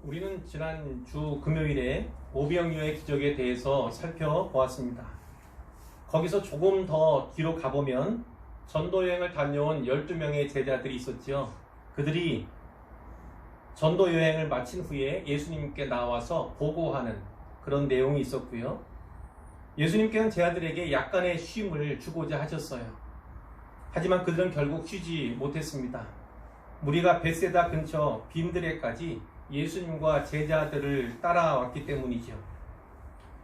우리는 지난 주 금요일에 오병이어의 기적에 대해서 살펴보았습니다. 거기서 조금 더 뒤로 가보면 전도여행을 다녀온 12명의 제자들이 있었죠. 그들이 전도여행을 마친 후에 예수님께 나와서 보고하는 그런 내용이 있었고요. 예수님께는 제자들에게 약간의 쉼을 주고자 하셨어요. 하지만 그들은 결국 쉬지 못했습니다. 무리가 벳세다 근처 빈드레까지 예수님과 제자들을 따라왔기 때문이죠.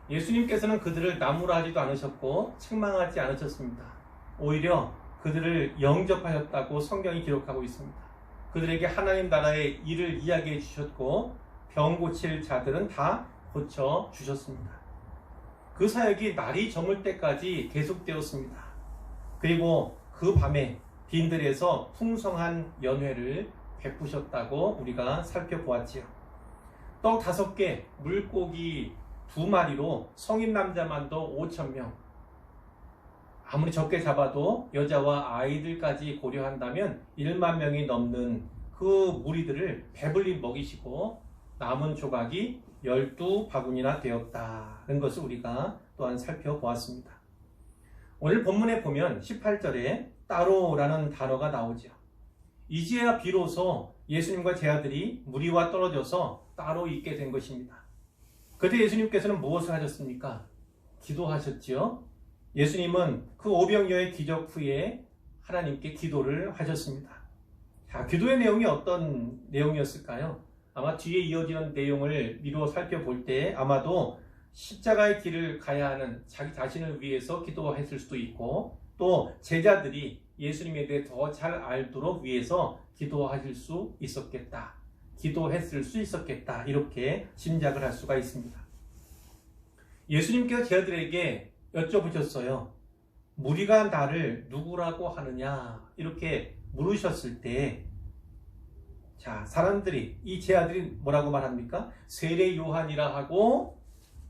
예수님께서는 그들을 나무라지도 않으셨고 책망하지 않으셨습니다. 오히려 그들을 영접하셨다고 성경이 기록하고 있습니다. 그들에게 하나님 나라의 일을 이야기해 주셨고 병 고칠 자들은 다 고쳐 주셨습니다. 그 사역이 날이 저물 때까지 계속되었습니다. 그리고 그 밤에 빈들에서 풍성한 연회를 베푸셨다고 우리가 살펴보았지요. 떡 5개, 물고기 2마리로 성인 남자만도 5,000명. 아무리 적게 잡아도 여자와 아이들까지 고려한다면 1만 명이 넘는 그 무리들을 배불리 먹이시고 남은 조각이 12바구니나 되었다는 것을 우리가 또한 살펴보았습니다. 오늘 본문에 보면 18절에 따로라는 단어가 나오죠. 이제야 비로소 예수님과 제자들이 무리와 떨어져서 따로 있게 된 것입니다. 그때 예수님께서는 무엇을 하셨습니까? 기도하셨지요. 예수님은 그 오병이어의 기적 후에 하나님께 기도를 하셨습니다. 자, 기도의 내용이 어떤 내용이었을까요? 아마 뒤에 이어지는 내용을 미루어 살펴볼 때 아마도 십자가의 길을 가야 하는 자기 자신을 위해서 기도했을 수도 있고 또 제자들이 예수님에 대해 더 잘 알도록 위해서 기도하실 수 있었겠다. 기도했을 수 있었겠다. 이렇게 짐작을 할 수가 있습니다. 예수님께서 제자들에게 여쭤보셨어요. 무리가 나를 누구라고 하느냐? 이렇게 물으셨을 때 자, 사람들이 이 제자들이 뭐라고 말합니까? 세례 요한이라 하고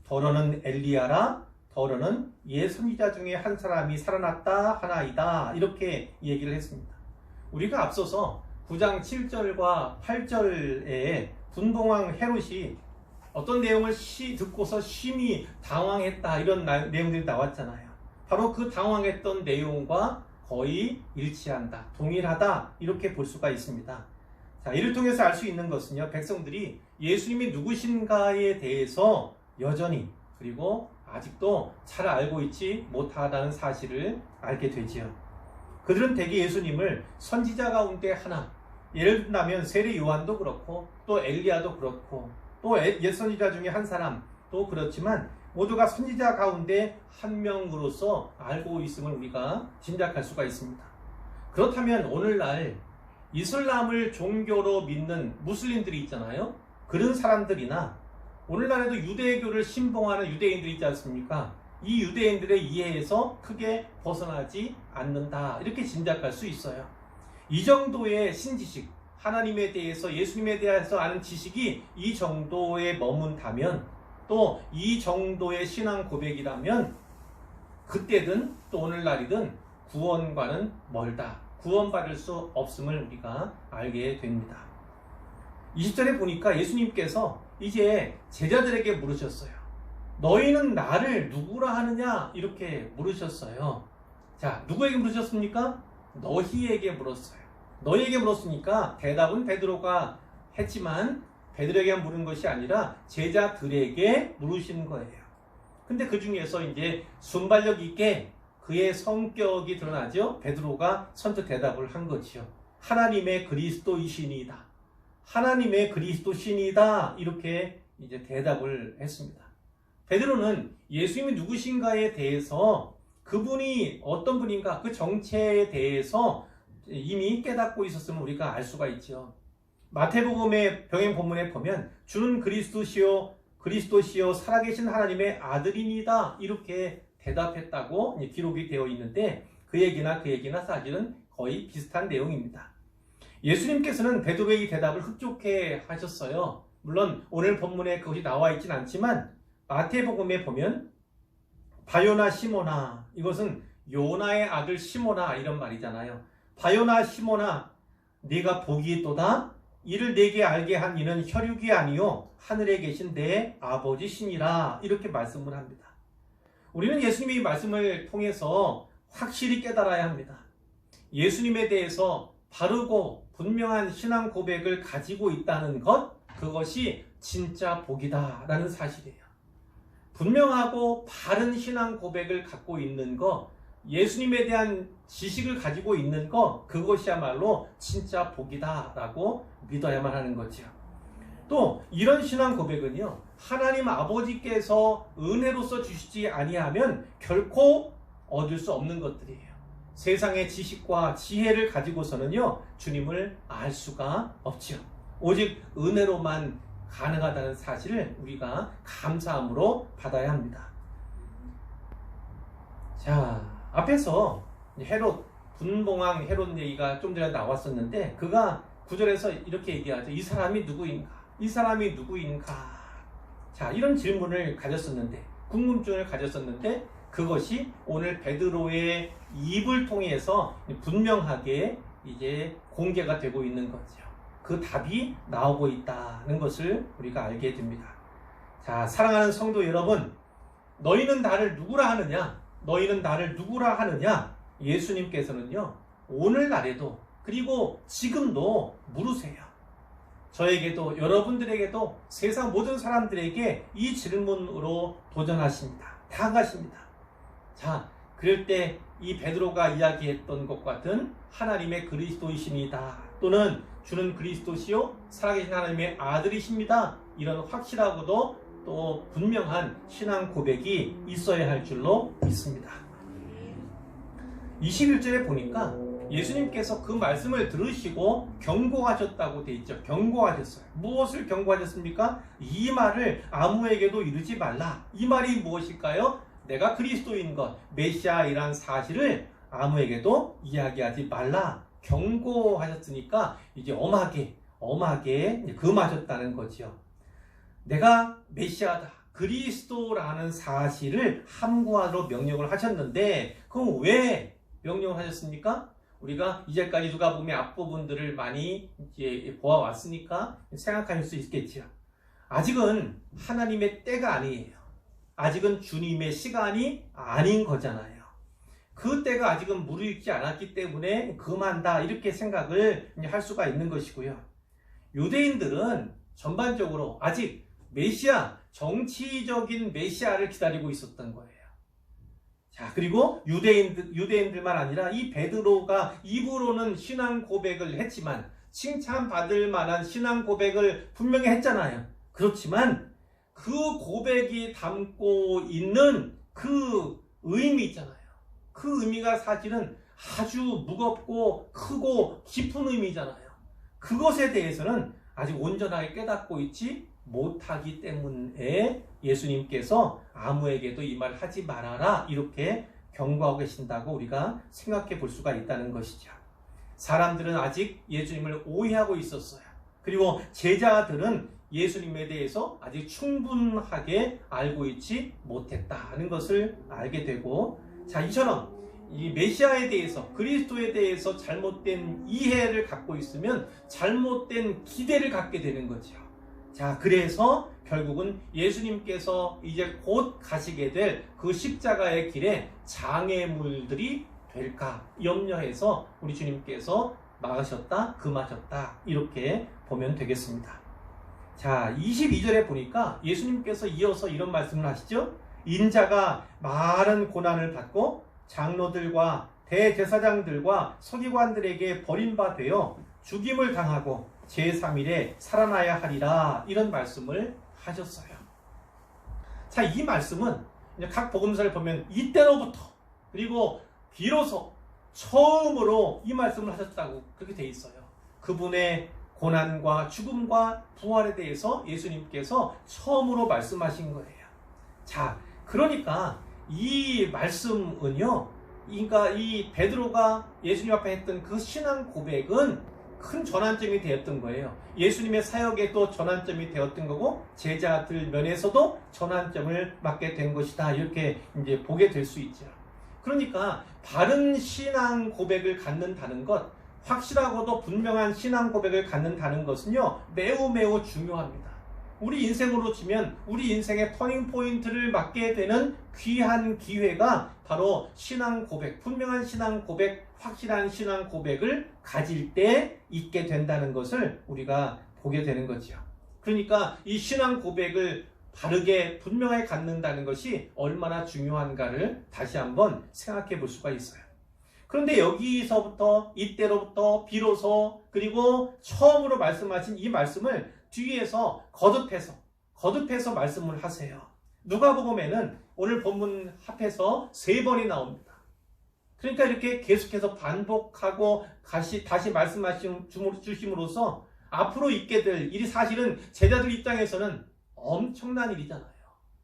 더러는 엘리야라 더러는 옛 선지자 중에 한 사람이 살아났다 하나이다 이렇게 얘기를 했습니다. 우리가 앞서서 9장 7절과 8절에 분봉왕 헤롯이 어떤 내용을 듣고서 심히 당황했다 이런 내용들이 나왔잖아요. 바로 그 당황했던 내용과 거의 일치한다, 동일하다 이렇게 볼 수가 있습니다. 자, 이를 통해서 알 수 있는 것은요, 백성들이 예수님이 누구신가에 대해서 여전히 그리고 아직도 잘 알고 있지 못하다는 사실을 알게 되지요. 그들은 대개 예수님을 선지자 가운데 하나, 예를 든다면 세례 요한도 그렇고 또 엘리야도 그렇고 또 옛 선지자 중에 한 사람 또 그렇지만 모두가 선지자 가운데 한 명으로서 알고 있음을 우리가 짐작할 수가 있습니다. 그렇다면 오늘날 이슬람을 종교로 믿는 무슬림들이 있잖아요. 그런 사람들이나 오늘날에도 유대교를 신봉하는 유대인들이 있지 않습니까? 이 유대인들의 이해에서 크게 벗어나지 않는다 이렇게 짐작할 수 있어요. 이 정도의 신지식, 하나님에 대해서 예수님에 대해서 아는 지식이 이 정도에 머문다면 또 이 정도의 신앙 고백이라면 그때든 또 오늘날이든 구원과는 멀다. 구원받을 수 없음을 우리가 알게 됩니다. 20절에 보니까 예수님께서 이제 제자들에게 물으셨어요. 너희는 나를 누구라 하느냐? 이렇게 물으셨어요. 자, 누구에게 물으셨습니까? 너희에게 물었어요. 너희에게 물었으니까 대답은 베드로가 했지만 베드로에게 물은 것이 아니라 제자들에게 물으신 거예요. 근데 그 중에서 이제 순발력 있게 그의 성격이 드러나죠. 베드로가 선뜻 대답을 한 거지요. 하나님의 그리스도이시니이다. 하나님의 그리스도시니이다. 이렇게 이제 대답을 했습니다. 베드로는 예수님이 누구신가에 대해서 그분이 어떤 분인가 그 정체에 대해서 이미 깨닫고 있었음을 우리가 알 수가 있죠. 마태복음의 병행 본문에 보면 주는 그리스도시요 살아계신 하나님의 아들이니다 이렇게 대답했다고 기록이 되어 있는데 그 얘기나 사실은 거의 비슷한 내용입니다. 예수님께서는 베드로의 이 대답을 흡족해 하셨어요. 물론 오늘 본문에 그것이 나와 있진 않지만 마태복음에 보면 바요나 시모나, 이것은 요나의 아들 시모나 이런 말이잖아요. 바요나 시모나 네가 복이 있도다. 이를 내게 알게 한 이는 혈육이 아니요 하늘에 계신 내 아버지시니라 이렇게 말씀을 합니다. 우리는 예수님의 말씀을 통해서 확실히 깨달아야 합니다. 예수님에 대해서 바르고 분명한 신앙 고백을 가지고 있다는 것, 그것이 진짜 복이다 라는 사실이에요. 분명하고 바른 신앙 고백을 갖고 있는 것, 예수님에 대한 지식을 가지고 있는 것, 그것이야말로 진짜 복이다 라고 믿어야만 하는 거죠. 또 이런 신앙 고백은요, 하나님 아버지께서 은혜로서 주시지 아니하면 결코 얻을 수 없는 것들이에요. 세상의 지식과 지혜를 가지고서는요, 주님을 알 수가 없죠. 오직 은혜로만 가능하다는 사실을 우리가 감사함으로 받아야 합니다. 자, 앞에서 헤롯, 분봉왕 헤롯 얘기가 좀 전에 나왔었는데, 그가 9절에서 이렇게 얘기하죠. 이 사람이 누구인가? 이 사람이 누구인가? 자, 이런 질문을 가졌었는데, 궁금증을 가졌었는데, 그것이 오늘 베드로의 입을 통해서 분명하게 이제 공개가 되고 있는 거죠. 그 답이 나오고 있다는 것을 우리가 알게 됩니다. 자, 사랑하는 성도 여러분, 너희는 나를 누구라 하느냐? 너희는 나를 누구라 하느냐? 예수님께서는요, 오늘날에도 그리고 지금도 물으세요. 저에게도 여러분들에게도 세상 모든 사람들에게 이 질문으로 도전하십니다. 다가십니다. 자, 그럴 때 이 베드로가 이야기했던 것 같은 하나님의 그리스도이십니다. 또는 주는 그리스도시요 살아계신 하나님의 아들이십니다. 이런 확실하고도 또 분명한 신앙 고백이 있어야 할 줄로 믿습니다. 21절에 보니까 예수님께서 그 말씀을 들으시고 경고하셨다고 돼 있죠. 경고하셨어요. 무엇을 경고하셨습니까? 이 말을 아무에게도 이르지 말라. 이 말이 무엇일까요? 내가 그리스도인 것, 메시아이란 사실을 아무에게도 이야기하지 말라. 경고하셨으니까 이제 엄하게 금하셨다는 거지요. 내가 메시아다, 그리스도라는 사실을 함구하도록 명령을 하셨는데, 그럼 왜 명령을 하셨습니까? 우리가 이제까지 누가복음의 앞부분들을 많이 이제 보아왔으니까 생각하실 수 있겠지요. 아직은 하나님의 때가 아니에요. 아직은 주님의 시간이 아닌 거잖아요. 그 때가 아직은 무르익지 않았기 때문에 금한다 이렇게 생각을 할 수가 있는 것이고요. 유대인들은 전반적으로 아직 메시아, 정치적인 메시아를 기다리고 있었던 거예요. 자, 그리고 유대인들만 아니라 이 베드로가 입으로는 신앙 고백을 했지만, 칭찬받을 만한 신앙 고백을 분명히 했잖아요. 그렇지만 그 고백이 담고 있는 그 의미 있잖아요. 그 의미가 사실은 아주 무겁고 크고 깊은 의미잖아요. 그것에 대해서는 아직 온전하게 깨닫고 있지 못하기 때문에 예수님께서 아무에게도 이 말 하지 말아라 이렇게 경고하고 계신다고 우리가 생각해 볼 수가 있다는 것이죠. 사람들은 아직 예수님을 오해하고 있었어요. 그리고 제자들은 예수님에 대해서 아직 충분하게 알고 있지 못했다는 것을 알게 되고, 자, 이처럼 이 메시아에 대해서, 그리스도에 대해서 잘못된 이해를 갖고 있으면 잘못된 기대를 갖게 되는 거죠. 자, 그래서 결국은 예수님께서 이제 곧 가시게 될 그 십자가의 길에 장애물들이 될까 염려해서 우리 주님께서 막으셨다, 금하셨다 이렇게 보면 되겠습니다. 자, 22절에 보니까 예수님께서 이어서 이런 말씀을 하시죠. 인자가 많은 고난을 받고 장로들과 대제사장들과 서기관들에게 버림받아 죽임을 당하고 제3일에 살아나야 하리라 이런 말씀을 하셨어요. 자, 이 말씀은 각 복음서를 보면 이때로부터 그리고 비로소 처음으로 이 말씀을 하셨다고 그렇게 돼 있어요. 그분의 고난과 죽음과 부활에 대해서 예수님께서 처음으로 말씀하신 거예요. 자, 그러니까 이 말씀은요, 그러니까 이 베드로가 예수님 앞에 했던 그 신앙 고백은 큰 전환점이 되었던 거예요. 예수님의 사역에도 전환점이 되었던 거고, 제자들 면에서도 전환점을 맞게 된 것이다. 이렇게 이제 보게 될 수 있죠. 그러니까 바른 신앙 고백을 갖는다는 것, 확실하고도 분명한 신앙 고백을 갖는다는 것은요, 매우 매우 중요합니다. 우리 인생으로 치면 우리 인생의 터닝 포인트를 맞게 되는 귀한 기회가 바로 신앙 고백, 분명한 신앙 고백, 확실한 신앙 고백을 가질 때 있게 된다는 것을 우리가 보게 되는 거죠. 그러니까 이 신앙 고백을 바르게 분명하게 갖는다는 것이 얼마나 중요한가를 다시 한번 생각해 볼 수가 있어요. 그런데 여기서부터 이때로부터 비로소 그리고 처음으로 말씀하신 이 말씀을 뒤에서 거듭해서 말씀을 하세요. 누가복음에는 오늘 본문 합해서 3번이 나옵니다. 그러니까 이렇게 계속해서 반복하고 다시 말씀하심으로써 앞으로 있게 될 일이 사실은 제자들 입장에서는 엄청난 일이잖아요.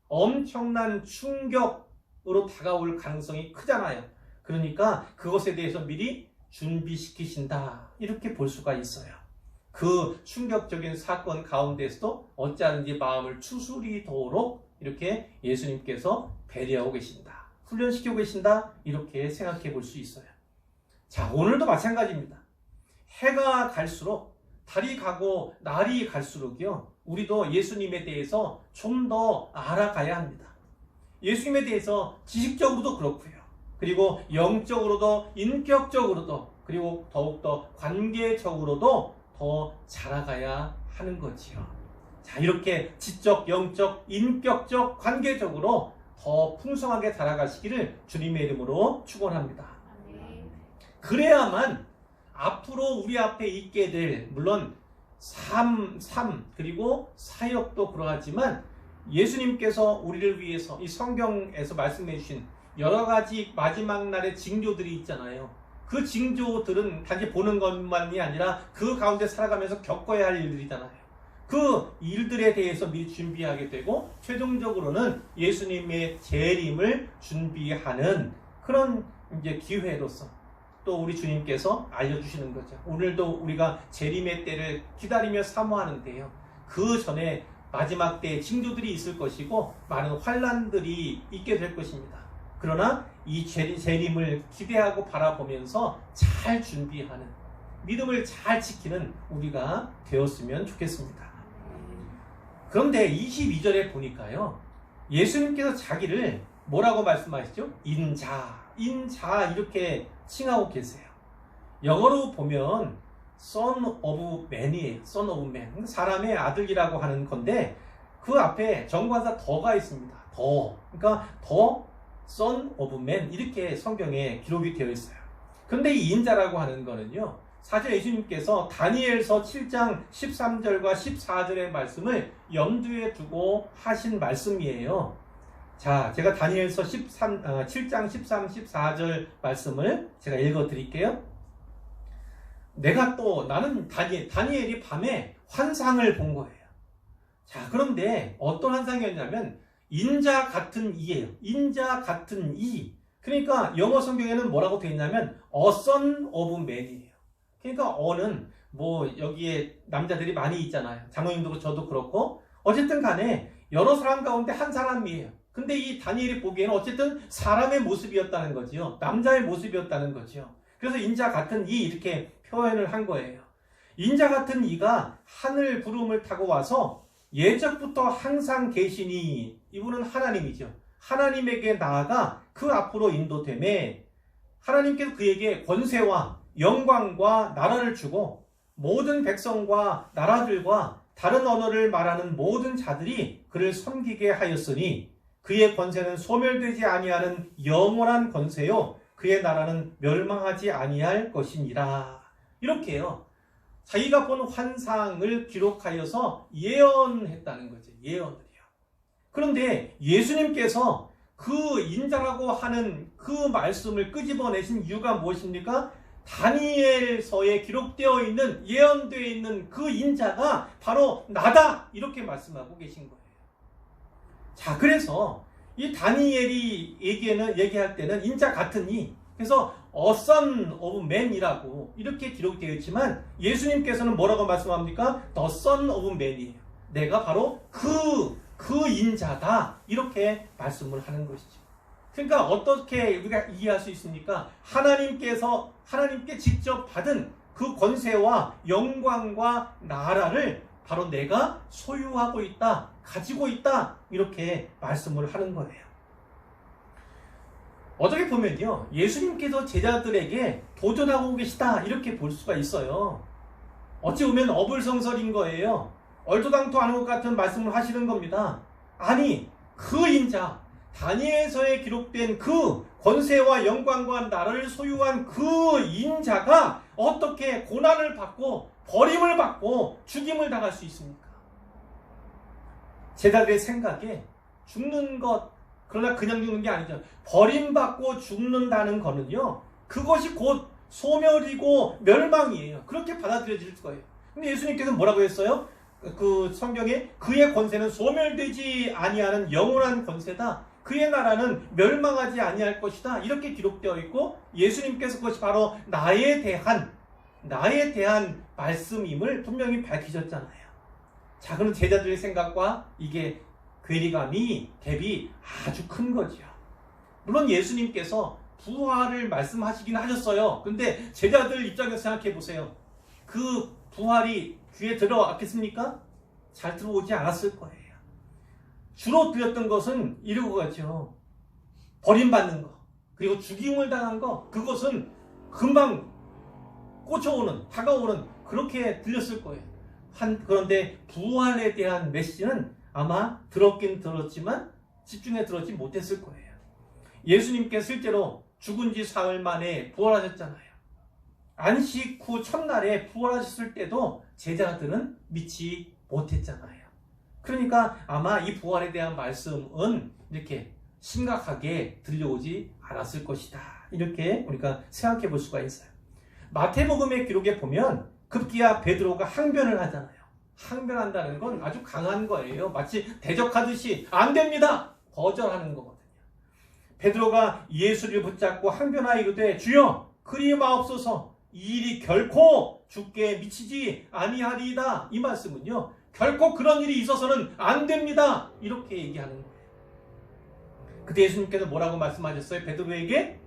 엄청난 충격으로 다가올 가능성이 크잖아요. 그러니까 그것에 대해서 미리 준비시키신다, 이렇게 볼 수가 있어요. 그 충격적인 사건 가운데서도 어찌하든지 마음을 추스리도록 이렇게 예수님께서 배려하고 계신다, 훈련시키고 계신다, 이렇게 생각해 볼 수 있어요. 자, 오늘도 마찬가지입니다. 해가 갈수록, 달이 가고 날이 갈수록요, 우리도 예수님에 대해서 좀 더 알아가야 합니다. 예수님에 대해서 지식적으로도 그렇고요, 그리고 영적으로도 인격적으로도, 그리고 더욱더 관계적으로도 더 자라가야 하는 거지요. 자, 이렇게 지적, 영적, 인격적, 관계적으로 더 풍성하게 자라가시기를 주님의 이름으로 축원합니다. 그래야만 앞으로 우리 앞에 있게 될, 물론 삶 그리고 사역도 그러하지만 예수님께서 우리를 위해서 이 성경에서 말씀해 주신 여러 가지 마지막 날의 징조들이 있잖아요. 그 징조들은 단지 보는 것만이 아니라 그 가운데 살아가면서 겪어야 할 일들이잖아요. 그 일들에 대해서 미리 준비하게 되고 최종적으로는 예수님의 재림을 준비하는 그런 이제 기회로서 또 우리 주님께서 알려주시는 거죠. 오늘도 우리가 재림의 때를 기다리며 사모하는데요, 그 전에 마지막 때의 징조들이 있을 것이고 많은 환난들이 있게 될 것입니다. 그러나 이 재림을 기대하고 바라보면서 잘 준비하는, 믿음을 잘 지키는 우리가 되었으면 좋겠습니다. 그런데 22절에 보니까요, 예수님께서 자기를 뭐라고 말씀하시죠? 인자 이렇게 칭하고 계세요. 영어로 보면 Son of Man이에요. Son of Man, 사람의 아들이라고 하는 건데 그 앞에 정관사 더가 있습니다. 그러니까 더 Son of Man, 이렇게 성경에 기록이 되어 있어요. 그런데 이 인자라고 하는 거는요, 사실 예수님께서 다니엘서 7장 13절과 14절의 말씀을 염두에 두고 하신 말씀이에요. 자, 제가 다니엘서 7장 13, 14절 말씀을 제가 읽어 드릴게요. 나는 다니엘이 밤에 환상을 본 거예요. 자, 그런데 어떤 환상이었냐면 인자 같은 이예요. 인자 같은 이. 그러니까 영어 성경에는 뭐라고 되어 있냐면 A son of man이에요. 그러니까 어는 뭐 여기에 남자들이 많이 있잖아요. 장로님도 저도 그렇고 어쨌든 간에 여러 사람 가운데 한 사람이에요. 근데 이 다니엘이 보기에는 어쨌든 사람의 모습이었다는 거지요. 남자의 모습이었다는 거지요. 그래서 인자 같은 이 이렇게 표현을 한 거예요. 인자 같은 이가 하늘 구름을 타고 와서 예적부터 항상 계시니, 이분은 하나님이죠. 하나님에게 나아가 그 앞으로 인도되매 하나님께서 그에게 권세와 영광과 나라를 주고 모든 백성과 나라들과 다른 언어를 말하는 모든 자들이 그를 섬기게 하였으니 그의 권세는 소멸되지 아니하는 영원한 권세요 그의 나라는 멸망하지 아니할 것이니라. 이렇게요, 자기가 본 환상을 기록하여서 예언했다는 거죠. 예언을요. 그런데 예수님께서 그 인자라고 하는 그 말씀을 끄집어내신 이유가 무엇입니까? 다니엘서에 기록되어 있는, 예언되어 있는 그 인자가 바로 나다, 이렇게 말씀하고 계신 거예요. 자, 그래서 이 다니엘이 얘기할 때는 인자 같은 이, 그래서 A son of man이라고 이렇게 기록되어 있지만 예수님께서는 뭐라고 말씀합니까? The son of man이에요. 내가 바로 그 인자다, 이렇게 말씀을 하는 것이죠. 그러니까 어떻게 우리가 이해할 수 있습니까? 하나님께 직접 받은 그 권세와 영광과 나라를 바로 내가 소유하고 있다, 가지고 있다, 이렇게 말씀을 하는 거예요. 어떻게 보면요, 예수님께서 제자들에게 도전하고 계시다, 이렇게 볼 수가 있어요. 어찌 보면 어불성설인 거예요. 얼토당토 않은 것 같은 말씀을 하시는 겁니다. 아니, 그 인자, 다니엘서에 기록된 그 권세와 영광과 나라를 소유한 그 인자가 어떻게 고난을 받고 버림을 받고 죽임을 당할 수 있습니까? 제자들의 생각에 죽는 것, 그러나 그냥 죽는 게 아니죠. 버림받고 죽는다는 거는요, 그것이 곧 소멸이고 멸망이에요. 그렇게 받아들여질 거예요. 근데 예수님께서는 뭐라고 했어요? 그 성경에 그의 권세는 소멸되지 아니하는 영원한 권세다. 그의 나라는 멸망하지 아니할 것이다. 이렇게 기록되어 있고, 예수님께서 그것이 바로 나에 대한 말씀임을 분명히 밝히셨잖아요. 자, 그럼 제자들의 생각과 이게 괴리감이, 갭이 아주 큰 거죠. 물론 예수님께서 부활을 말씀하시긴 하셨어요. 근데 제자들 입장에서 생각해 보세요. 그 부활이 귀에 들어왔겠습니까? 잘 들어오지 않았을 거예요. 주로 들렸던 것은 이러고 가죠. 버림받는 거, 그리고 죽임을 당한 거, 그것은 금방 꽂혀오는, 다가오는, 그렇게 들렸을 거예요. 그런데 부활에 대한 메시지는 아마 들었긴 들었지만 집중해 들었지 못했을 거예요. 예수님께서 실제로 죽은 지 사흘 만에 부활하셨잖아요. 안식 후 첫날에 부활하셨을 때도 제자들은 믿지 못했잖아요. 그러니까 아마 이 부활에 대한 말씀은 이렇게 심각하게 들려오지 않았을 것이다, 이렇게 우리가 생각해 볼 수가 있어요. 마태복음의 기록에 보면 급기야 베드로가 항변을 하잖아요. 항변한다는 건 아주 강한 거예요. 마치 대적하듯이 안 됩니다, 거절하는 거거든요. 베드로가 예수를 붙잡고 항변하여 이르되 주여 그리 마옵소서, 이 일이 결코 주께 미치지 아니하리이다. 이 말씀은요, 결코 그런 일이 있어서는 안 됩니다, 이렇게 얘기하는 거예요. 그때 예수님께서 뭐라고 말씀하셨어요? 베드로에게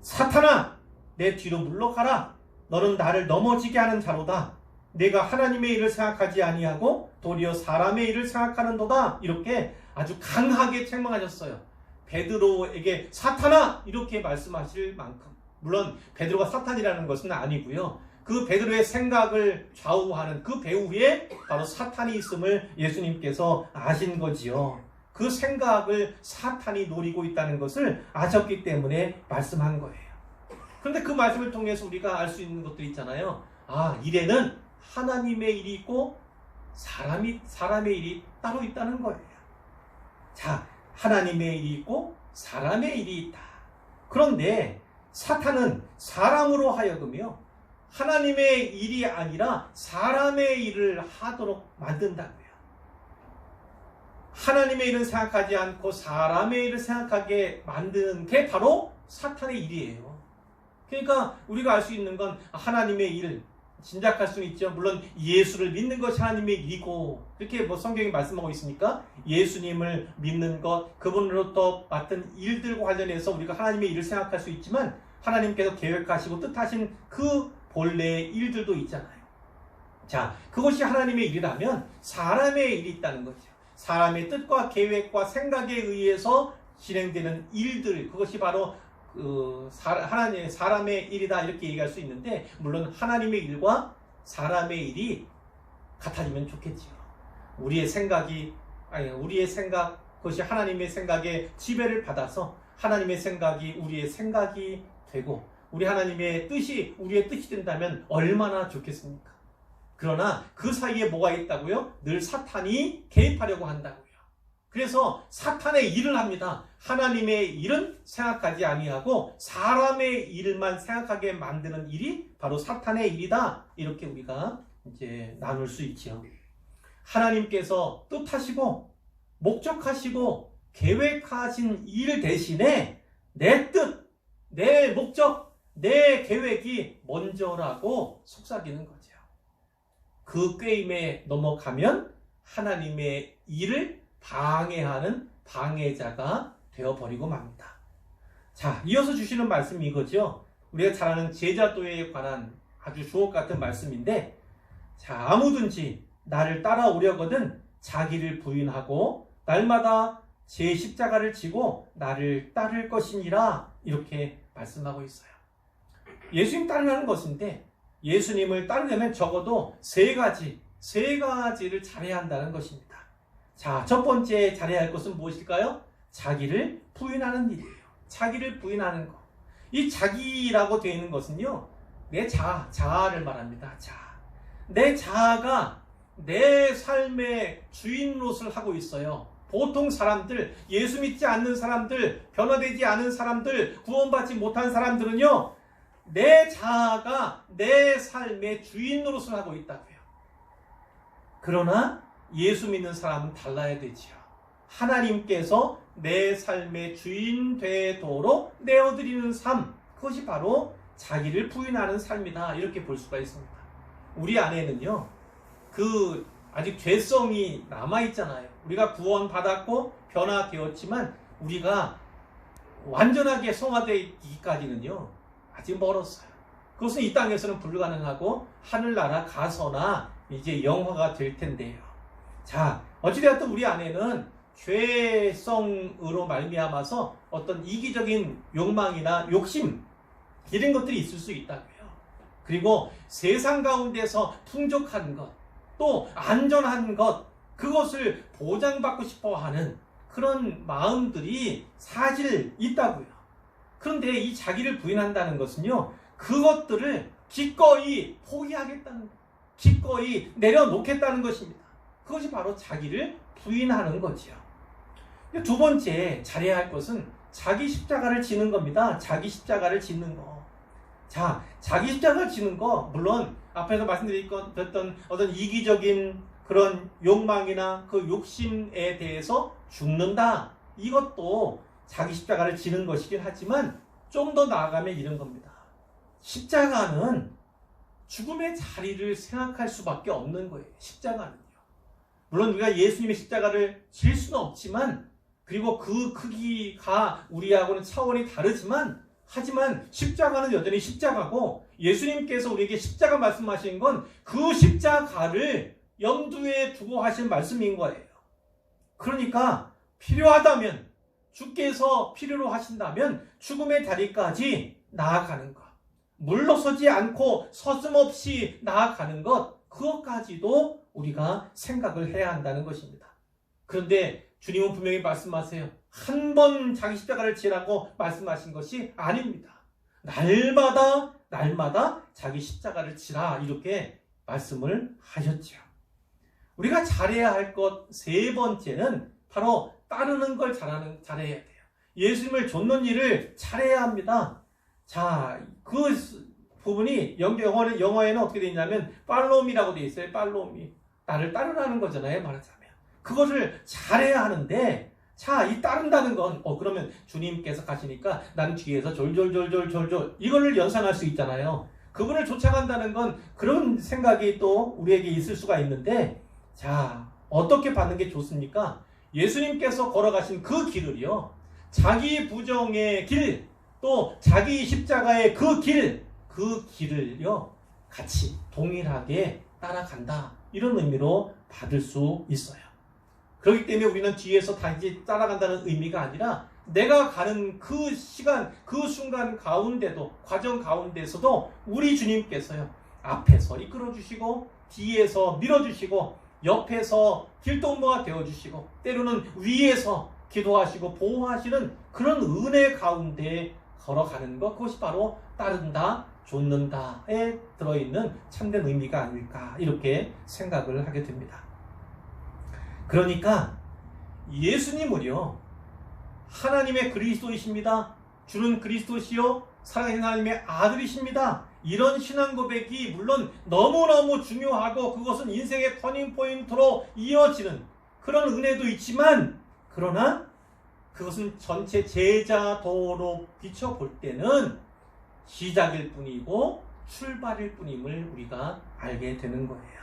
사탄아 내 뒤로 물러가라, 너는 나를 넘어지게 하는 자로다. 내가 하나님의 일을 생각하지 아니하고 도리어 사람의 일을 생각하는도다. 이렇게 아주 강하게 책망하셨어요. 베드로에게 사탄아, 이렇게 말씀하실 만큼. 물론 베드로가 사탄이라는 것은 아니고요, 그 베드로의 생각을 좌우하는 그 배후에 바로 사탄이 있음을 예수님께서 아신 거지요. 그 생각을 사탄이 노리고 있다는 것을 아셨기 때문에 말씀한 거예요. 그런데 그 말씀을 통해서 우리가 알 수 있는 것들이 있잖아요. 아, 일에는 하나님의 일이 있고 사람의 일이 따로 있다는 거예요. 자, 하나님의 일이 있고 사람의 일이 있다. 그런데 사탄은 사람으로 하여금요, 하나님의 일이 아니라 사람의 일을 하도록 만든다고요. 하나님의 일은 생각하지 않고 사람의 일을 생각하게 만드는 게 바로 사탄의 일이에요. 그러니까 우리가 알 수 있는 건 하나님의 일, 짐작할 수는 있죠. 물론 예수를 믿는 것이 하나님의 일이고, 이렇게 뭐 성경이 말씀하고 있으니까 예수님을 믿는 것, 그분으로부터 맡은 일들과 관련해서 우리가 하나님의 일을 생각할 수 있지만, 하나님께서 계획하시고 뜻하신 그 본래의 일들도 있잖아요. 자, 그것이 하나님의 일이라면 사람의 일이 있다는 거죠. 사람의 뜻과 계획과 생각에 의해서 진행되는 일들, 그것이 바로 사람의 일이다, 이렇게 얘기할 수 있는데, 물론 하나님의 일과 사람의 일이 같아지면 좋겠지요. 우리의 생각, 그것이 하나님의 생각에 지배를 받아서 하나님의 생각이 우리의 생각이 되고, 우리 하나님의 뜻이 우리의 뜻이 된다면 얼마나 좋겠습니까? 그러나 그 사이에 뭐가 있다고요? 늘 사탄이 개입하려고 한다고요. 그래서 사탄의 일을 합니다. 하나님의 일은 생각하지 아니하고 사람의 일만 생각하게 만드는 일이 바로 사탄의 일이다. 이렇게 우리가 이제 나눌 수 있죠. 하나님께서 뜻하시고 목적하시고 계획하신 일 대신에 내 뜻, 내 목적, 내 계획이 먼저라고 속삭이는 거죠. 그 꾀임에 넘어가면 하나님의 일을 방해하는 방해자가 되어버리고 맙니다. 자, 이어서 주시는 말씀이 이거죠. 우리가 잘 아는 제자도에 관한 아주 주옥 같은 말씀인데, 자, 아무든지 나를 따라오려거든 자기를 부인하고 날마다 제 십자가를 지고 나를 따를 것이니라, 이렇게 말씀하고 있어요. 예수님 따르는 것인데, 예수님을 따르려면 적어도 세 가지를 잘해야 한다는 것입니다. 자, 첫 번째 잘해야 할 것은 무엇일까요? 자기를 부인하는 일이에요. 자기를 부인하는 것. 이 자기라고 되어 있는 것은요, 내 자아를 말합니다. 내 자아가 내 삶의 주인 노릇을 하고 있어요. 보통 사람들, 예수 믿지 않는 사람들, 변화되지 않은 사람들, 구원받지 못한 사람들은요, 내 자아가 내 삶의 주인 노릇을 하고 있다고요. 그러나 예수 믿는 사람은 달라야 되지요. 하나님께서 내 삶의 주인 되도록 내어드리는 삶, 그것이 바로 자기를 부인하는 삶이다, 이렇게 볼 수가 있습니다. 우리 안에는요, 아직 죄성이 남아있잖아요. 우리가 구원받았고 변화되었지만 우리가 완전하게 성화되기까지는요, 아직 멀었어요. 그것은 이 땅에서는 불가능하고 하늘나라 가서나 이제 영화가 될 텐데요. 자, 어찌되었든 우리 안에는 죄성으로 말미암아서 어떤 이기적인 욕망이나 욕심, 이런 것들이 있을 수 있다고요. 그리고 세상 가운데서 풍족한 것, 또 안전한 것, 그것을 보장받고 싶어 하는 그런 마음들이 사실 있다고요. 그런데 이 자기를 부인한다는 것은요, 그것들을 기꺼이 포기하겠다는 것, 기꺼이 내려놓겠다는 것입니다. 그것이 바로 자기를 부인하는 거지요. 두 번째 잘해야 할 것은 자기 십자가를 지는 겁니다. 자기 십자가를 지는 거. 자, 자기 십자가를 지는 거, 물론 앞에서 말씀드렸던 어떤 이기적인 그런 욕망이나 그 욕심에 대해서 죽는다, 이것도 자기 십자가를 지는 것이긴 하지만 좀 더 나아가면 이런 겁니다. 십자가는 죽음의 자리를 생각할 수밖에 없는 거예요. 십자가는요. 물론 우리가 예수님의 십자가를 질 수는 없지만, 그리고 그 크기가 우리하고는 차원이 다르지만, 하지만 십자가는 여전히 십자가고, 예수님께서 우리에게 십자가 말씀하신 건 그 십자가를 염두에 두고 하신 말씀인 거예요. 그러니까 필요하다면, 주께서 필요로 하신다면 죽음의 자리까지 나아가는 것, 물러서지 않고 서슴없이 나아가는 것, 그것까지도 우리가 생각을 해야 한다는 것입니다. 그런데 주님은 분명히 말씀하세요. 한 번 자기 십자가를 지라고 말씀하신 것이 아닙니다. 날마다 자기 십자가를 지라, 이렇게 말씀을 하셨죠. 우리가 잘해야 할 것 세 번째는 바로 따르는 걸 잘해야 돼요. 예수님을 좇는 일을 잘해야 합니다. 자, 그 부분이 영어에는 어떻게 되어 있냐면 팔로우미라고 되어 있어요. 팔로우미. 나를 따르라는 거잖아요, 말하자면. 그것을 잘해야 하는데, 자, 이 따른다는 건 그러면 주님께서 가시니까 난 뒤에서 졸졸 이거를 연상할 수 있잖아요. 그분을 쫓아간다는 건 그런 생각이 또 우리에게 있을 수가 있는데, 자, 어떻게 받는 게 좋습니까? 예수님께서 걸어가신 그 길을요, 자기 부정의 길, 또 자기 십자가의 그 길을요, 같이 동일하게 따라간다, 이런 의미로 받을 수 있어요. 그렇기 때문에 우리는 뒤에서 다시 따라간다는 의미가 아니라, 내가 가는 그 시간, 그 순간 가운데도, 과정 가운데서도 우리 주님께서요, 앞에서 이끌어주시고, 뒤에서 밀어주시고, 옆에서 길동무가 되어주시고, 때로는 위에서 기도하시고 보호하시는 그런 은혜 가운데 걸어가는 것, 그것이 바로 따른다, 좇는다에 들어있는 참된 의미가 아닐까, 이렇게 생각을 하게 됩니다. 그러니까 예수님은요, 하나님의 그리스도이십니다. 주는 그리스도시요 살아계신 하나님의 아들이십니다. 이런 신앙 고백이 물론 너무너무 중요하고, 그것은 인생의 터닝포인트로 이어지는 그런 은혜도 있지만, 그러나 그것은 전체 제자도로 비춰볼 때는 시작일 뿐이고 출발일 뿐임을 우리가 알게 되는 거예요.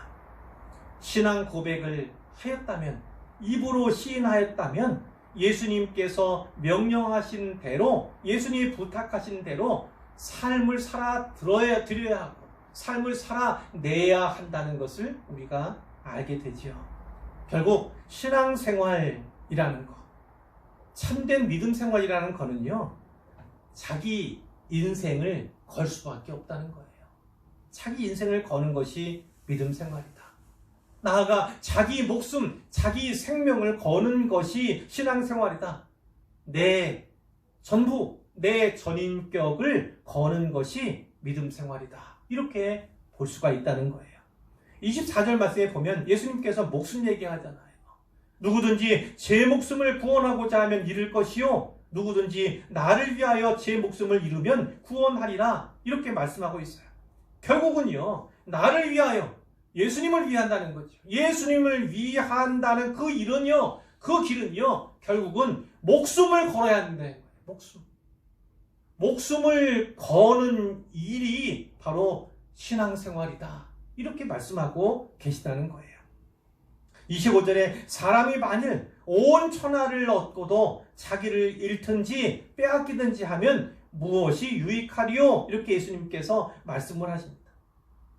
신앙 고백을 하였다면, 입으로 시인하였다면, 예수님께서 명령하신 대로, 예수님이 부탁하신 대로 삶을 살아 드려야 하고, 삶을 살아내야 한다는 것을 우리가 알게 되지요. 결국 신앙생활이라는 것, 참된 믿음 생활이라는 거는요, 자기 인생을 걸 수밖에 없다는 거예요. 자기 인생을 거는 것이 믿음 생활이다. 나아가 자기 목숨, 자기 생명을 거는 것이 신앙생활이다. 내 전부, 내 전인격을 거는 것이 믿음 생활이다. 이렇게 볼 수가 있다는 거예요. 24절 말씀에 보면 예수님께서 목숨 얘기하잖아요. 누구든지 제 목숨을 구원하고자 하면 잃을 것이요, 누구든지 나를 위하여 제 목숨을 잃으면 구원하리라. 이렇게 말씀하고 있어요. 결국은요, 나를 위하여, 예수님을 위한다는 거죠. 예수님을 위한다는 그 일은요, 그 길은요, 결국은 목숨을 걸어야 한다는 거예요. 목숨을 거는 일이 바로 신앙생활이다. 이렇게 말씀하고 계시다는 거예요. 25절에 사람이 만일 온 천하를 얻고도 자기를 잃든지 빼앗기든지 하면 무엇이 유익하리요? 이렇게 예수님께서 말씀을 하십니다.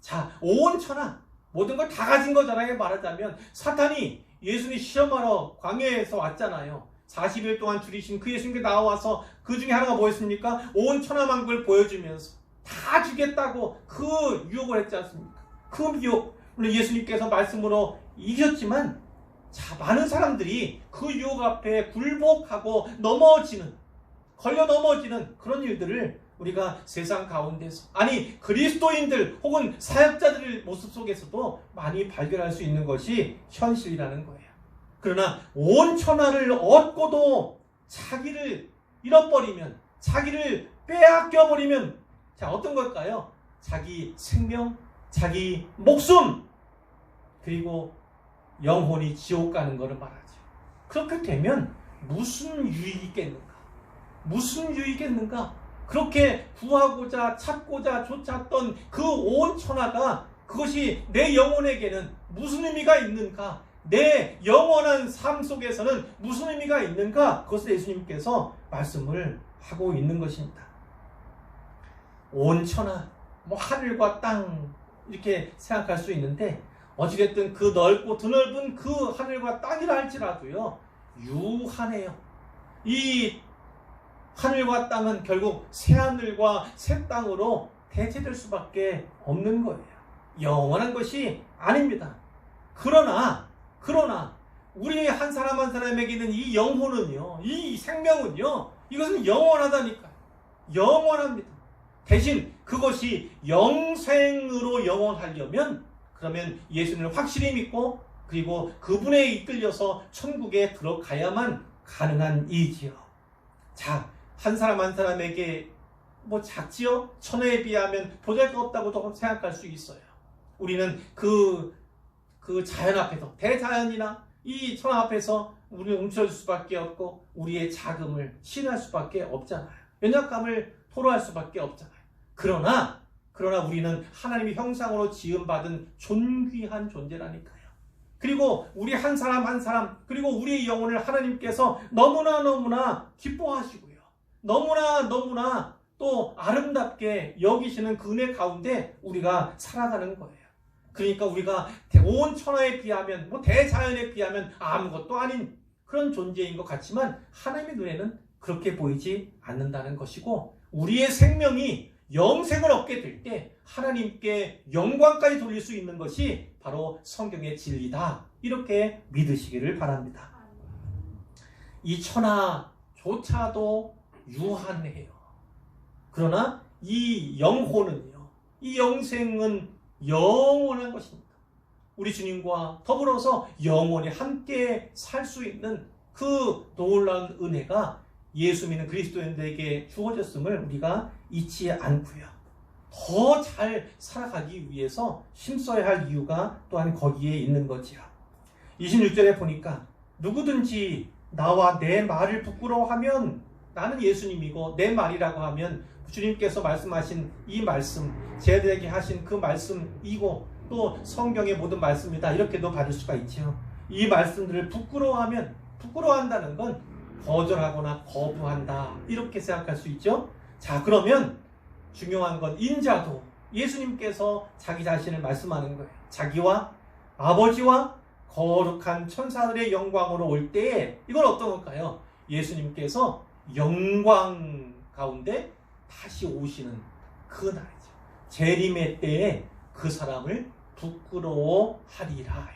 자, 온 천하, 모든 걸 다 가진 거잖아요. 말하자면 사탄이 예수님 시험하러 광야에서 왔잖아요. 40일 동안 줄이신 그 예수님께 나와서 그 중에 하나가 뭐였습니까? 온 천하만국을 보여주면서 다 주겠다고 그 유혹을 했지 않습니까? 그 유혹, 물론 예수님께서 말씀으로 이겼지만, 자, 많은 사람들이 그 유혹 앞에 굴복하고 걸려 넘어지는 그런 일들을 우리가 세상 가운데서, 아니 그리스도인들 혹은 사역자들의 모습 속에서도 많이 발견할 수 있는 것이 현실이라는 거예요. 그러나 온 천하를 얻고도 자기를 잃어버리면, 자기를 빼앗겨버리면, 자, 어떤 걸까요? 자기 생명, 자기 목숨, 그리고 영혼이 지옥 가는 것을 말하죠. 그렇게 되면 무슨 유익이 있겠는가? 무슨 유익이 있겠는가? 그렇게 구하고자 찾고자 쫓았던 그 온 천하가, 그것이 내 영혼에게는 무슨 의미가 있는가? 내 영원한 삶 속에서는 무슨 의미가 있는가? 그것을 예수님께서 말씀을 하고 있는 것입니다. 온 천하, 하늘과 땅, 이렇게 생각할 수 있는데, 어찌됐든 그 넓고 드넓은 그 하늘과 땅이라 할지라도요, 유한해요. 이 하늘과 땅은 결국 새 하늘과 새 땅으로 대체될 수밖에 없는 거예요. 영원한 것이 아닙니다. 그러나 우리 한 사람 한 사람에게는 이 영혼은요, 이 생명은요, 이것은 영원하다니까요. 영원합니다. 대신 그것이 영생으로 영원하려면, 그러면 예수님을 확실히 믿고 그리고 그분에 이끌려서 천국에 들어가야만 가능한 일이지요. 자, 한 사람 한 사람에게 작지요? 천하에 비하면 보잘것없다고도 생각할 수 있어요. 우리는 그 자연 앞에서, 대자연이나 이 천하 앞에서 우리를 움츠러질 수밖에 없고, 우리의 자금을 신할 수밖에 없잖아요. 연약감을 토로할 수밖에 없잖아요. 그러나 우리는 하나님의 형상으로 지음받은 존귀한 존재라니까요. 그리고 우리 한 사람 한 사람, 그리고 우리의 영혼을 하나님께서 너무나 기뻐하시고요, 너무나 또 아름답게 여기시는 그 은혜 가운데 우리가 살아가는 거예요. 그러니까 우리가 온 천하에 비하면, 대자연에 비하면 아무것도 아닌 그런 존재인 것 같지만, 하나님의 눈에는 그렇게 보이지 않는다는 것이고, 우리의 생명이 영생을 얻게 될 때 하나님께 영광까지 돌릴 수 있는 것이 바로 성경의 진리다. 이렇게 믿으시기를 바랍니다. 이 천하조차도 유한해요. 그러나 이 영혼은요, 이 영생은 영원한 것입니다. 우리 주님과 더불어서 영원히 함께 살 수 있는 그 놀라운 은혜가 예수 믿는 그리스도인들에게 주어졌음을 우리가 잊지 않고요, 더 잘 살아가기 위해서 힘써야 할 이유가 또한 거기에 있는 거지요. 26절에 보니까 누구든지 나와 내 말을 부끄러워하면, 나는 예수님이고 내 말이라고 하면 주님께서 말씀하신 이 말씀, 제자들에게 하신 그 말씀이고 또 성경의 모든 말씀이다, 이렇게도 받을 수가 있죠. 이 말씀들을 부끄러워한다는 건 거절하거나 거부한다, 이렇게 생각할 수 있죠. 자, 그러면 중요한 건 인자도 예수님께서 자기 자신을 말씀하는 거예요. 자기와 아버지와 거룩한 천사들의 영광으로 올 때에 이건 어떤 걸까요? 예수님께서 영광 가운데 다시 오시는 그 날이죠. 재림의 때에 그 사람을 부끄러워하리라.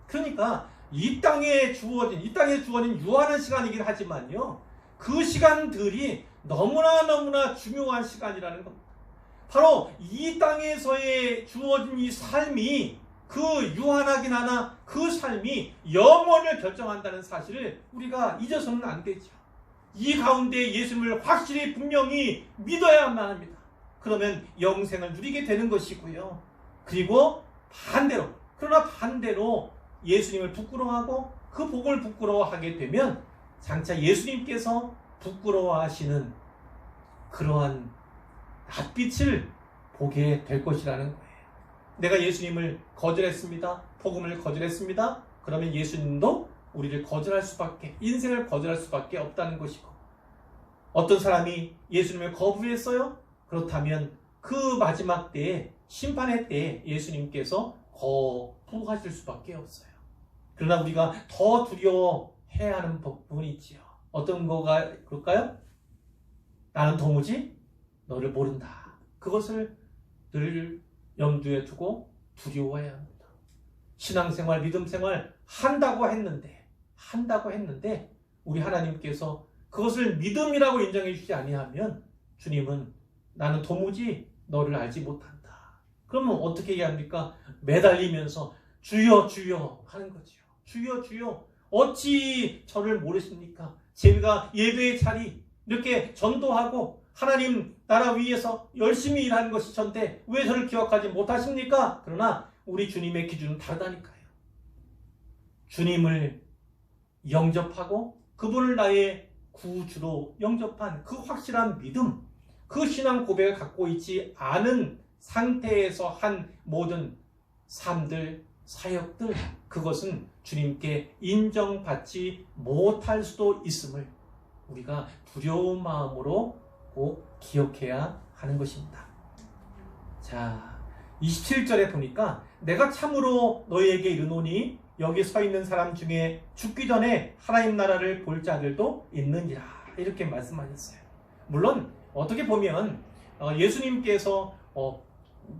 그러니까 이 땅에 주어진 유한한 시간이긴 하지만요, 그 시간들이 너무나 중요한 시간이라는 겁니다. 바로 이 땅에서의 주어진 이 삶이, 그 유한하긴 하나 그 삶이 영원을 결정한다는 사실을 우리가 잊어서는 안 되죠. 이 가운데 예수님을 확실히 분명히 믿어야만 합니다. 그러면 영생을 누리게 되는 것이고요. 그리고 반대로 예수님을 부끄러워하고 그 복을 부끄러워하게 되면 장차 예수님께서 부끄러워하시는 그러한 낯빛을 보게 될 것이라는 거예요. 내가 예수님을 거절했습니다. 복음을 거절했습니다. 그러면 예수님도 우리를 거절할 수밖에, 인생을 거절할 수밖에 없다는 것이고, 어떤 사람이 예수님을 거부했어요? 그렇다면 그 마지막 때에, 심판의 때에 예수님께서 거부하실 수밖에 없어요. 그러나 우리가 더 두려워해야 하는 부분이 있지요. 어떤 거가 그럴까요? 나는 도무지 너를 모른다. 그것을 늘 염두에 두고 두려워해야 합니다. 신앙생활, 믿음생활 한다고 했는데 우리 하나님께서 그것을 믿음이라고 인정해 주지 아니하면 주님은 나는 도무지 너를 알지 못한다. 그러면 어떻게 얘기합니까? 매달리면서 주여 주여 하는 거죠. 주여 주여 어찌 저를 모르십니까? 제가 예배의 자리 이렇게 전도하고 하나님 나라 위에서 열심히 일하는 것이 전데 왜 저를 기억하지 못하십니까? 그러나 우리 주님의 기준은 다르다니까요. 주님을 영접하고 그분을 나의 구주로 영접한 그 확실한 믿음, 그 신앙 고백을 갖고 있지 않은 상태에서 한 모든 삶들, 사역들, 그것은 주님께 인정받지 못할 수도 있음을 우리가 두려운 마음으로 꼭 기억해야 하는 것입니다. 자, 27절에 보니까 내가 참으로 너희에게 이르노니 여기 서 있는 사람 중에 죽기 전에 하나님 나라를 볼 자들도 있느니라, 이렇게 말씀하셨어요. 물론 어떻게 보면 예수님께서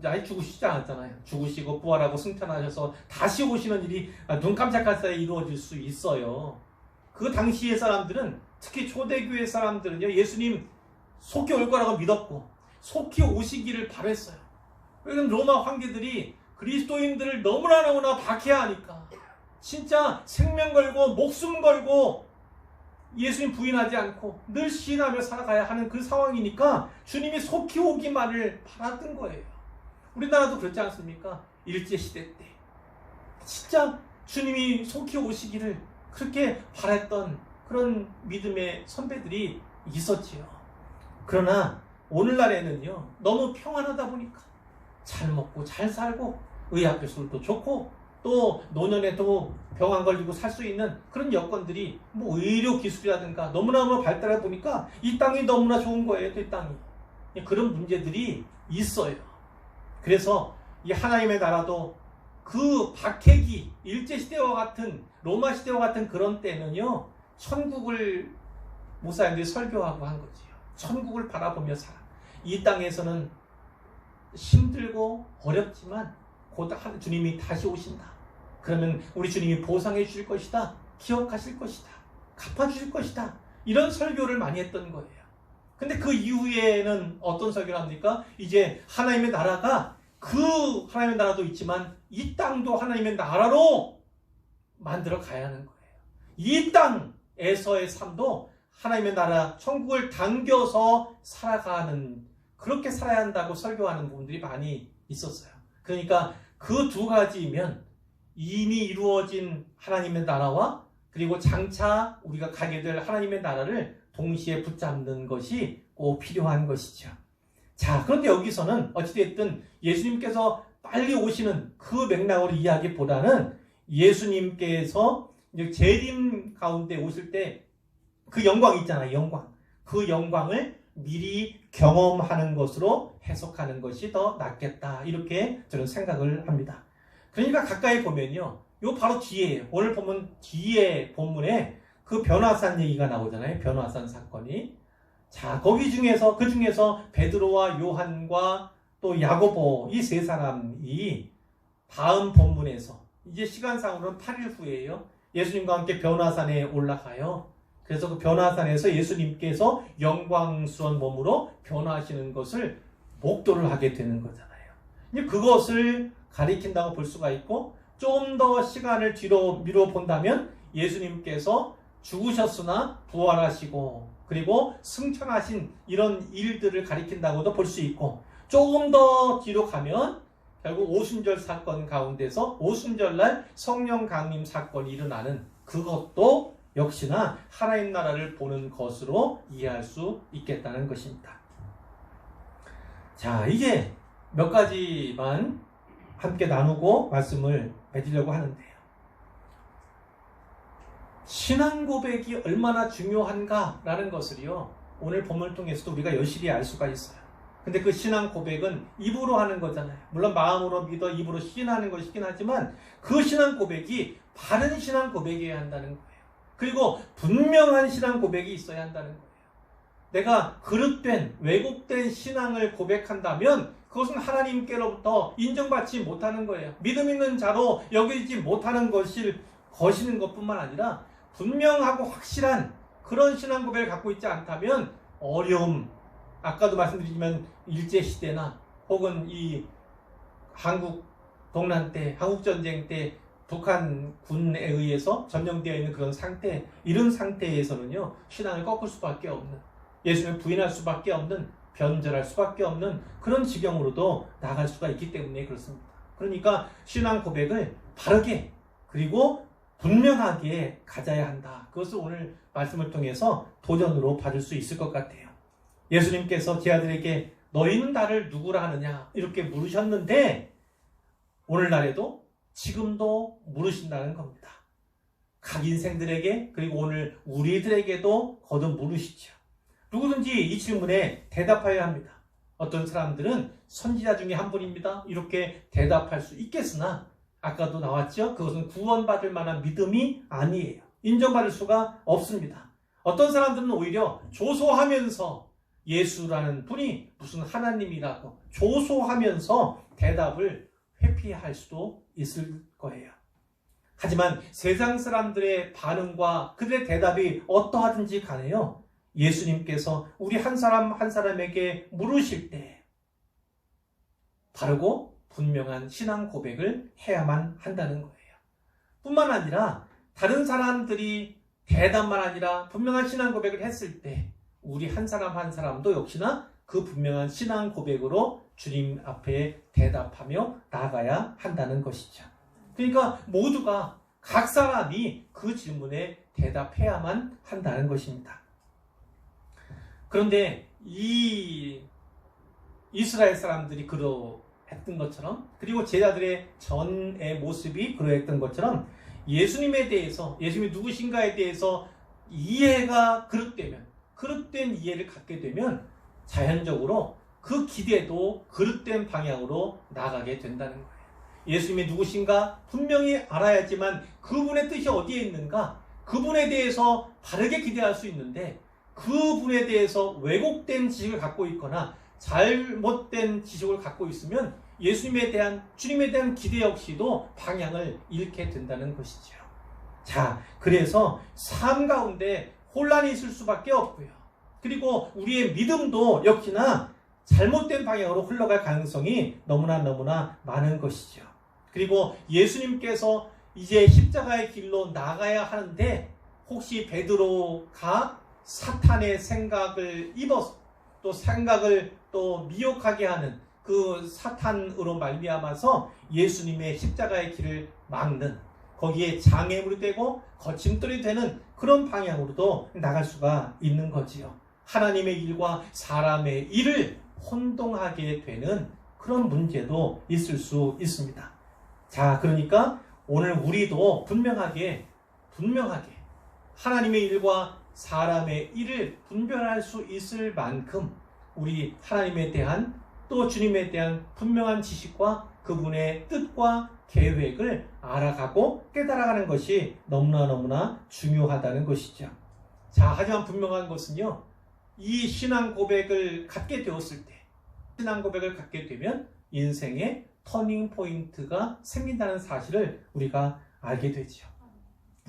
아예 죽으시지 않았잖아요. 죽으시고 부활하고 승천하셔서 다시 오시는 일이 눈 깜짝할 사이에 이루어질 수 있어요. 그 당시의 사람들은, 특히 초대교회 사람들은요, 예수님 속히 올 거라고 믿었고 속히 오시기를 바랬어요. 왜냐면 로마 황제들이 그리스도인들을 너무나 박해하니까 진짜 생명 걸고 목숨 걸고 예수님 부인하지 않고 늘 시인하며 살아가야 하는 그 상황이니까 주님이 속히 오기만을 바랐던 거예요. 우리나라도 그렇지 않습니까? 일제시대 때 진짜 주님이 속히 오시기를 그렇게 바랐던 그런 믿음의 선배들이 있었지요. 그러나 오늘날에는요, 너무 평안하다 보니까 잘 먹고 잘 살고 의학기술도 좋고 또 노년에도 병 안 걸리고 살 수 있는 그런 여건들이 뭐 의료기술이라든가 너무나 발달하다 보니까 이 땅이 너무나 좋은 거예요. 이 땅이. 그런 문제들이 있어요. 그래서 이 하나님의 나라도 그 박해기, 일제시대와 같은, 로마시대와 같은 그런 때는요, 천국을 목사님들이 설교하고 한 거지요. 천국을 바라보며 살아. 이 땅에서는 힘들고 어렵지만 곧 주님이 다시 오신다. 그러면 우리 주님이 보상해 주실 것이다. 기억하실 것이다. 갚아주실 것이다. 이런 설교를 많이 했던 거예요. 근데 그 이후에는 어떤 설교를 합니까? 이제 하나님의 나라가, 그 하나님의 나라도 있지만 이 땅도 하나님의 나라로 만들어 가야 하는 거예요. 이 땅에서의 삶도 하나님의 나라, 천국을 당겨서 살아가는, 그렇게 살아야 한다고 설교하는 부분들이 많이 있었어요. 그러니까 그 두 가지면 이미 이루어진 하나님의 나라와 그리고 장차 우리가 가게 될 하나님의 나라를 동시에 붙잡는 것이 꼭 필요한 것이죠. 자, 그런데 여기서는 어찌됐든 예수님께서 빨리 오시는 그 맥락으로 이야기보다는 예수님께서 재림 가운데 오실 때 그 영광이 있잖아요. 영광. 그 영광을 미리 경험하는 것으로 해석하는 것이 더 낫겠다. 이렇게 저는 생각을 합니다. 그러니까 가까이 보면요. 요 바로 뒤에요. 오늘 보면 뒤에 본문에 그 변화산 얘기가 나오잖아요. 변화산 사건이. 자, 그 중에서 베드로와 요한과 또 야고보 이 세 사람이 다음 본문에서 이제 시간상으로는 8일 후에요. 예수님과 함께 변화산에 올라가요. 그래서 그 변화산에서 예수님께서 영광스러운 몸으로 변화하시는 것을 목도를 하게 되는 거잖아요. 이제 그것을 가리킨다고 볼 수가 있고, 좀 더 시간을 뒤로 미뤄 본다면 예수님께서 죽으셨으나 부활하시고 그리고 승천하신 이런 일들을 가리킨다고도 볼 수 있고, 조금 더 뒤로 가면 결국 오순절 사건 가운데서 오순절날 성령 강림 사건이 일어나는 그것도 역시나 하나님 나라를 보는 것으로 이해할 수 있겠다는 것입니다. 자, 이제 몇 가지만 함께 나누고 말씀을 맺으려고 하는데요. 신앙 고백이 얼마나 중요한가라는 것을요, 오늘 본문을 통해서도 우리가 여실히 알 수가 있어요. 근데 그 신앙 고백은 입으로 하는 거잖아요. 물론 마음으로 믿어 입으로 시인하는 것이긴 하지만 그 신앙 고백이 바른 신앙 고백이어야 한다는 거예요. 그리고 분명한 신앙 고백이 있어야 한다는 거예요. 내가 그릇된 왜곡된 신앙을 고백한다면 그것은 하나님께로부터 인정받지 못하는 거예요. 믿음 있는 자로 여기지 못하는 것이는 것뿐만 아니라 분명하고 확실한 그런 신앙 고백을 갖고 있지 않다면 어려움, 아까도 말씀드리지만 일제시대나 혹은 이 한국 동란 때, 한국전쟁 때 북한 군에 의해서 점령되어 있는 그런 상태, 이런 상태에서는요, 신앙을 꺾을 수밖에 없는, 예수님을 부인할 수밖에 없는, 변절할 수밖에 없는 그런 지경으로도 나갈 수가 있기 때문에 그렇습니다. 그러니까 신앙 고백을 바르게 그리고 분명하게 가져야 한다. 그것을 오늘 말씀을 통해서 도전으로 받을 수 있을 것 같아요. 예수님께서 제 아들에게 너희는 나를 누구라 하느냐 이렇게 물으셨는데 오늘날에도 지금도 물으신다는 겁니다. 각 인생들에게 그리고 오늘 우리들에게도 거듭 물으시죠. 누구든지 이 질문에 대답해야 합니다. 어떤 사람들은 선지자 중에 한 분입니다. 이렇게 대답할 수 있겠으나 아까도 나왔죠. 그것은 구원받을 만한 믿음이 아니에요. 인정받을 수가 없습니다. 어떤 사람들은 오히려 조소하면서 예수라는 분이 무슨 하나님이라고 조소하면서 대답을 회피할 수도 있을 거예요. 하지만 세상 사람들의 반응과 그들의 대답이 어떠하든지 간에요, 예수님께서 우리 한 사람 한 사람에게 물으실 때 바르고 분명한 신앙 고백을 해야만 한다는 거예요. 뿐만 아니라 다른 사람들이 대답만 아니라 분명한 신앙 고백을 했을 때 우리 한 사람 한 사람도 역시나 그 분명한 신앙 고백으로 주님 앞에 대답하며 나아가야 한다는 것이죠. 그러니까 모두가 각 사람이 그 질문에 대답해야만 한다는 것입니다. 그런데 이 이스라엘 사람들이 그러했던 것처럼, 그리고 제자들의 전의 모습이 그러했던 것처럼 예수님에 대해서, 예수님이 누구신가에 대해서 이해가 그릇된 이해를 갖게 되면 자연적으로 그 기대도 그릇된 방향으로 나가게 된다는 거예요. 예수님이 누구신가 분명히 알아야지만 그분의 뜻이 어디에 있는가, 그분에 대해서 바르게 기대할 수 있는데 그분에 대해서 왜곡된 지식을 갖고 있거나 잘못된 지식을 갖고 있으면 예수님에 대한, 주님에 대한 기대 역시도 방향을 잃게 된다는 것이죠. 자, 그래서 삶 가운데 혼란이 있을 수밖에 없고요. 그리고 우리의 믿음도 역시나 잘못된 방향으로 흘러갈 가능성이 너무나 많은 것이죠. 그리고 예수님께서 이제 십자가의 길로 나가야 하는데 혹시 베드로가 사탄의 생각을 입어서 또 생각을 또 미혹하게 하는 그 사탄으로 말미암아서 예수님의 십자가의 길을 막는, 거기에 장애물이 되고 거침돌이 되는 그런 방향으로도 나갈 수가 있는 거지요. 하나님의 일과 사람의 일을 혼동하게 되는 그런 문제도 있을 수 있습니다. 자, 그러니까 오늘 우리도 분명하게 하나님의 일과 사람의 일을 분별할 수 있을 만큼 우리 하나님에 대한 또 주님에 대한 분명한 지식과 그분의 뜻과 계획을 알아가고 깨달아가는 것이 너무나 중요하다는 것이죠. 자, 하지만 분명한 것은요, 이 신앙 고백을 갖게 되었을 때, 신앙 고백을 갖게 되면 인생의 터닝 포인트가 생긴다는 사실을 우리가 알게 되죠.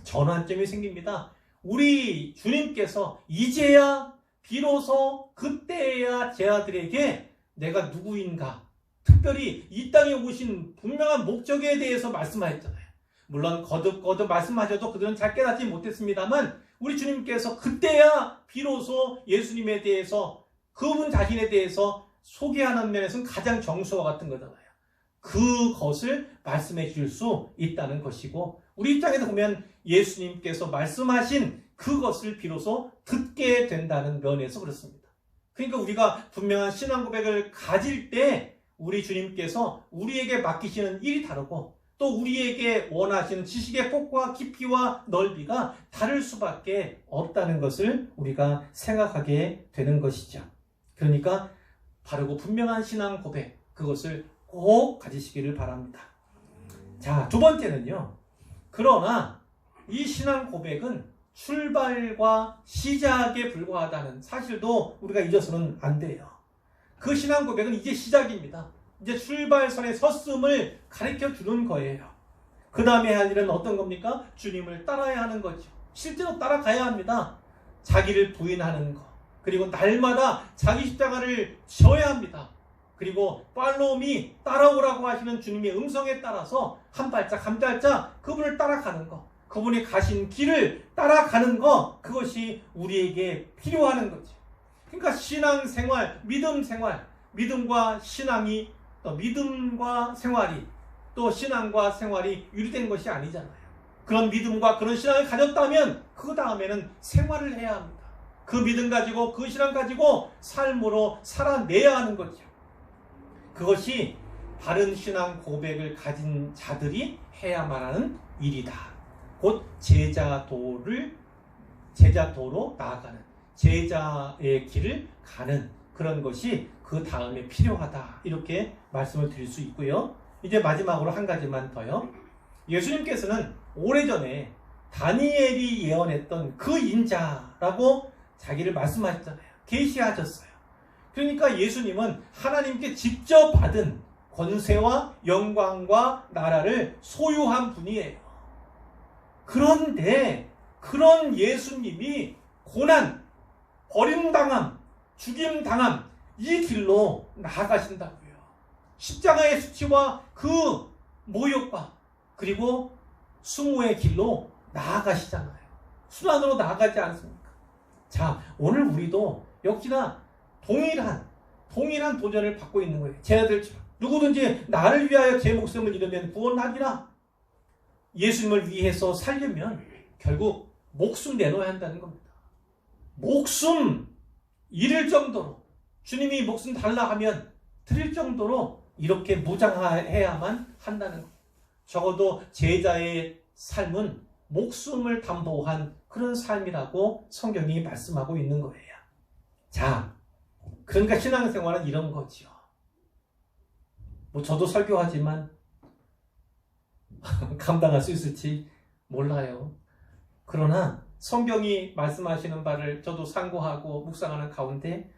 전환점이 생깁니다. 우리 주님께서 이제야 비로소 그때야 제 아들에게 내가 누구인가, 특별히 이 땅에 오신 분명한 목적에 대해서 말씀하셨잖아요. 물론 거듭 말씀하셔도 그들은 잘 깨닫지 못했습니다만 우리 주님께서 그때야 비로소 예수님에 대해서, 그분 자신에 대해서 소개하는 면에서는 가장 정수와 같은 거잖아요. 그것을 말씀해 주실 수 있다는 것이고, 우리 입장에서 보면 예수님께서 말씀하신 그것을 비로소 듣게 된다는 면에서 그렇습니다. 그러니까 우리가 분명한 신앙 고백을 가질 때 우리 주님께서 우리에게 맡기시는 일이 다르고, 또 우리에게 원하시는 지식의 폭과 깊이와 넓이가 다를 수밖에 없다는 것을 우리가 생각하게 되는 것이죠. 그러니까 바르고 분명한 신앙 고백, 그것을 꼭 가지시기를 바랍니다. 자, 두 번째는요, 그러나 이 신앙 고백은 출발과 시작에 불과하다는 사실도 우리가 잊어서는 안 돼요. 그 신앙 고백은 이제 시작입니다. 이제 출발선에 섰음을 가르쳐 주는 거예요. 그 다음에 할 일은 어떤 겁니까? 주님을 따라야 하는 거죠. 실제로 따라가야 합니다. 자기를 부인하는 거, 그리고 날마다 자기 십자가를 져야 합니다. 그리고 팔로우미, 따라오라고 하시는 주님의 음성에 따라서 한 발짝 한 발짝 그분을 따라가는 거, 그분이 가신 길을 따라가는 거, 그것이 우리에게 필요한 거죠. 그러니까 신앙생활, 믿음생활, 믿음과 신앙이, 또 믿음과 생활이, 또 신앙과 생활이 유리된 것이 아니잖아요. 그런 믿음과 그런 신앙을 가졌다면 그 다음에는 생활을 해야 합니다. 그 믿음 가지고, 그 신앙 가지고 삶으로 살아내야 하는 거죠. 그것이 바른 신앙 고백을 가진 자들이 해야만 하는 일이다. 곧 제자도로 나아가는, 제자의 길을 가는 그런 것이 그 다음에 필요하다. 이렇게 말씀을 드릴 수 있고요. 이제 마지막으로 한 가지만 더요. 예수님께서는 오래전에 다니엘이 예언했던 그 인자라고 자기를 말씀하셨잖아요. 계시하셨어요. 그러니까 예수님은 하나님께 직접 받은 권세와 영광과 나라를 소유한 분이에요. 그런데 그런 예수님이 고난, 버림당함, 죽임당함, 이 길로 나아가신다고요. 십자가의 수치와 그 모욕과 그리고 수모의 길로 나아가시잖아요. 순환으로 나아가지 않습니까? 자, 오늘 우리도 역시나 동일한 도전을 받고 있는 거예요. 쟤네들처럼 누구든지 나를 위하여 제 목숨을 잃으면 구원하리라. 예수님을 위해서 살려면 결국 목숨 내놓아야 한다는 겁니다. 목숨 잃을 정도로, 주님이 목숨 달라 하면 드릴 정도로 이렇게 무장해야만 한다는 겁니다. 적어도 제자의 삶은 목숨을 담보한 그런 삶이라고 성경이 말씀하고 있는 거예요. 자, 그러니까 신앙생활은 이런 거죠. 저도 설교하지만 감당할 수 있을지 몰라요. 그러나 성경이 말씀하시는 바를 저도 상고하고 묵상하는 가운데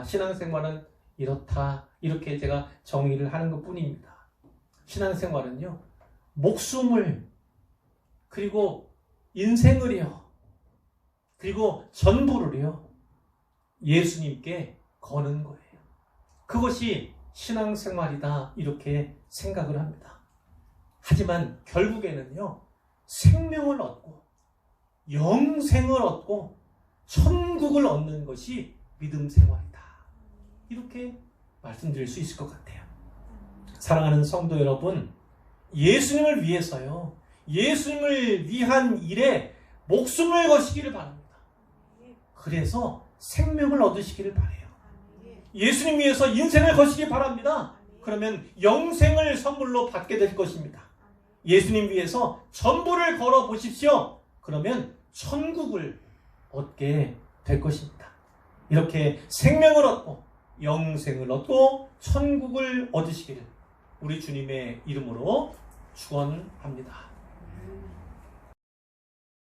신앙생활은 이렇다, 이렇게 제가 정의를 하는 것 뿐입니다. 신앙생활은요, 목숨을, 그리고 인생을요, 그리고 전부를요, 예수님께 거는 거예요. 그것이 신앙생활이다, 이렇게 생각을 합니다. 하지만 결국에는요, 생명을 얻고 영생을 얻고 천국을 얻는 것이 믿음 생활이다, 이렇게 말씀드릴 수 있을 것 같아요. 사랑하는 성도 여러분, 예수님을 위해서요, 예수님을 위한 일에 목숨을 거시기를 바랍니다. 그래서 생명을 얻으시기를 바라요. 예수님 위해서 인생을 거시기 바랍니다. 그러면 영생을 선물로 받게 될 것입니다. 예수님 위해서 전부를 걸어 보십시오. 그러면 천국을 얻게 될 것입니다. 이렇게 생명을 얻고 영생을 얻고 천국을 얻으시기를 우리 주님의 이름으로 축원합니다.